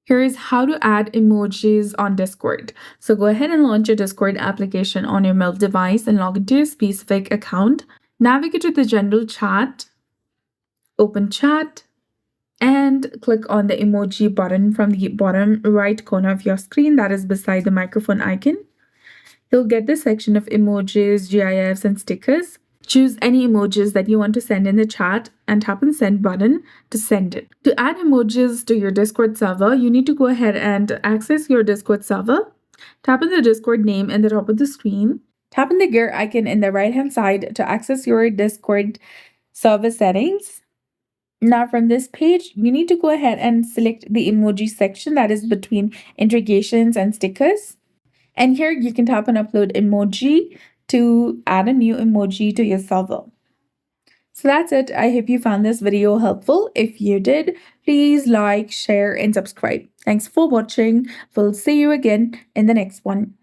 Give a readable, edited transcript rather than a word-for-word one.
Here is how to add emojis on Discord. So go ahead and launch your Discord application on your mobile device and log into your specific account. Navigate to the general chat, open chat, and click on the emoji button from the bottom right corner of your screen that is beside the microphone icon. You'll get the section of emojis, GIFs, and stickers. Choose any emojis that you want to send in the chat and tap on send button to send it. To add emojis to your Discord server, you need to go ahead and access your Discord server. Tap on the Discord name in the top of the screen. Tap on the gear icon in the right-hand side to access your Discord server settings. Now from this page, you need to go ahead and select the emoji section that is between integrations and stickers. And here you can tap on upload emoji to add a new emoji to your server. So that's it. I hope you found this video helpful. If you did, please like, share, and subscribe. Thanks for watching. We'll see you again in the next one.